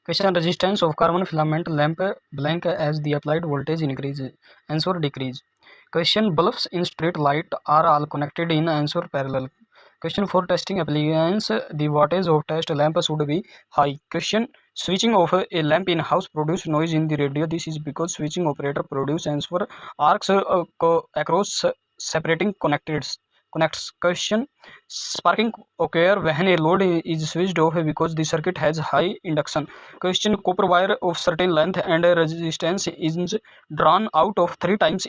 Question: resistance of carbon filament lamp blank as the applied voltage increases. Answer: decrease. Question: bulbs in street light are all connected in. Answer: parallel. Question: for testing appliance, the wattage of test lamp should be high. Question: switching off a lamp in house produce noise in the radio. This is because switching operator produce answer arcs across separating connects. Question: sparking occur when a load is switched off because the circuit has high induction. Question: copper wire of certain length and resistance is drawn out of 3 times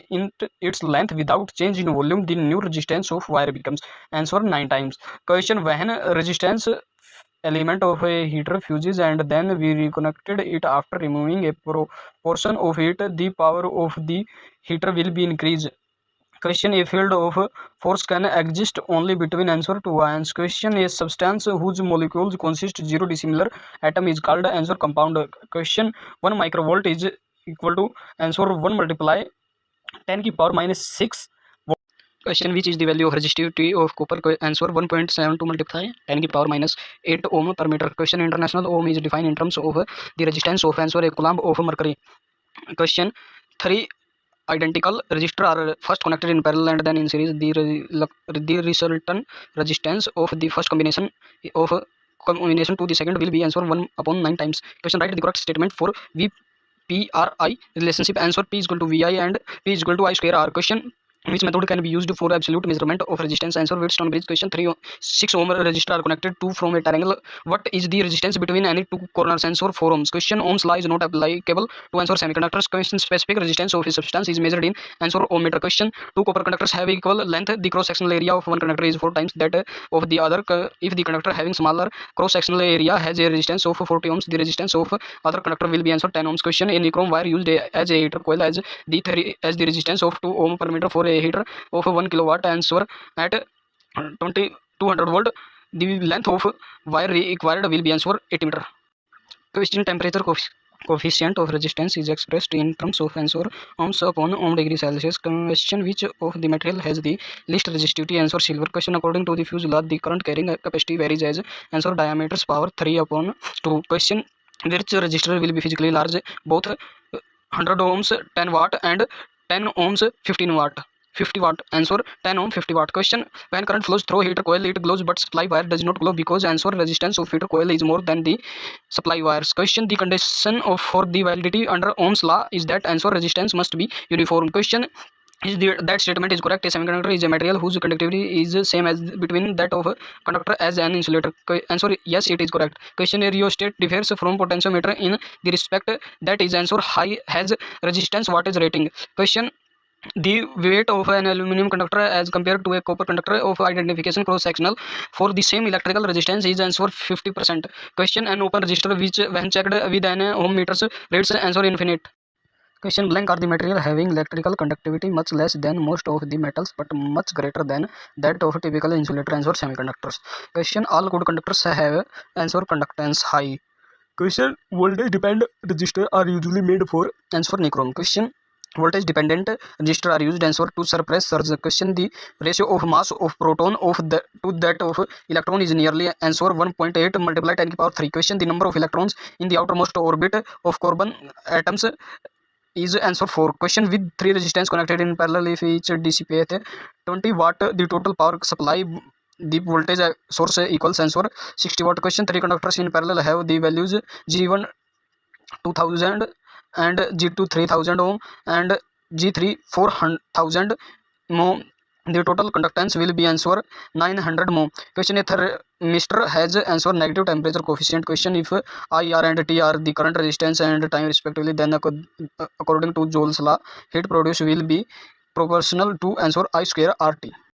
its length without change in volume. The new resistance of wire becomes. Answer: 9 times. Question: when resistance element of a heater fuses and then we reconnected it after removing a portion of it, the power of the heater will be increased. Question: a field of force can exist only between. Answer: two ions. Question: a substance whose molecules consist zero dissimilar atom is called. Answer: compound. Question: 1 microvolt is equal to. Answer: 1 multiply 10 की power minus 6 volt. Question: which is the value of resistivity of copper? Answer: 1.72 multiply 10 की power minus 8 ohm per meter. Question: international ohm is defined in terms of the resistance of. Answer: a coulomb of mercury. Question: 3 identical resistors are first connected in parallel and then in series. The resultant resistance of the first combination to the second will be. Answer: 1/9 times. Question: write the correct statement for VPRI relationship. Answer: P is equal to VI and P is equal to I square R. Question: which method can be used for absolute measurement of resistance? Answer: Wheatstone bridge. Question: 6 ohm resistor are connected to from a triangle. What is the resistance between any two corners? Answer: 4 ohms. Question: Ohm's law is not applicable to. Answer: semiconductors. Question: specific resistance of a substance is measured in. Answer: ohm meter. Question: two copper conductors have equal length. The cross sectional area of one conductor is 4 times that of the other. If the conductor having smaller cross sectional area has a resistance of 40 ohms, the resistance of other conductor will be. Answer: 10 ohms. Question: a nichrome wire used as a heater coil as the resistance of 2 ohm per meter for a heater of 1 kilowatt. Answer: at 200 volt, the length of wire required will be. Answer: 80 meter. Question: temperature coefficient of resistance is expressed in terms of. Answer: ohms upon ohm degree Celsius. Question: which of the material has the least resistivity? Answer: silver. Question: according to the Fuse law, the current carrying capacity varies as. Answer: diameters power 3/2. Question: which resistor will be physically large? Both 100 ohms 10 watt and 10 ohms 15 watt. 50 watt. Answer: 10 ohm 50 watt. Question: when current flows through heater coil, it glows but supply wire does not glow because. Answer: resistance of heater coil is more than the supply wires. Question: the condition of for the validity under Ohm's law is that. Answer: resistance must be uniform. Question: that statement is correct. A semiconductor is a material whose conductivity is same as between that of a conductor as an insulator. Answer: yes, it is correct. Question: a rheostat differs from potentiometer in the respect that is. Answer: high has resistance wattage rating. Question: the weight of an aluminum conductor as compared to a copper conductor of identification cross sectional for the same electrical resistance is. Answer: 50%. Question: an open resistor which when checked with an ohm meters reads. Answer: infinite. Question: blank are the material having electrical conductivity much less than most of the metals but much greater than that of a typical insulator. Answer: semiconductors. Question: all good conductors have. Answer: conductance high. Question: voltage dependent resistors are usually made for. Answer: nichrome. Question: voltage dependent resistors are used. Answer: to suppress surge. Question: the ratio of mass of proton to that of electron is nearly. Answer: 1.8 multiply 10 to the power 3. Question: the number of electrons in the outermost orbit of carbon atoms is. Answer: 4. Question: with 3 resistors connected in parallel, if each dissipate 20 watt, the total power supply the voltage source equals. Answer: 60 watt. Question: 3 conductors in parallel have the values G1 2000 and G2 3000 ohm and G3 4000 mho. The total conductance will be. Answer: 900 mho. Question: a thermistor has. Answer: negative temperature coefficient. Question: if I, R and T are the current resistance and time respectively, then according to Joule's law, heat produced will be proportional to. Answer: I square RT.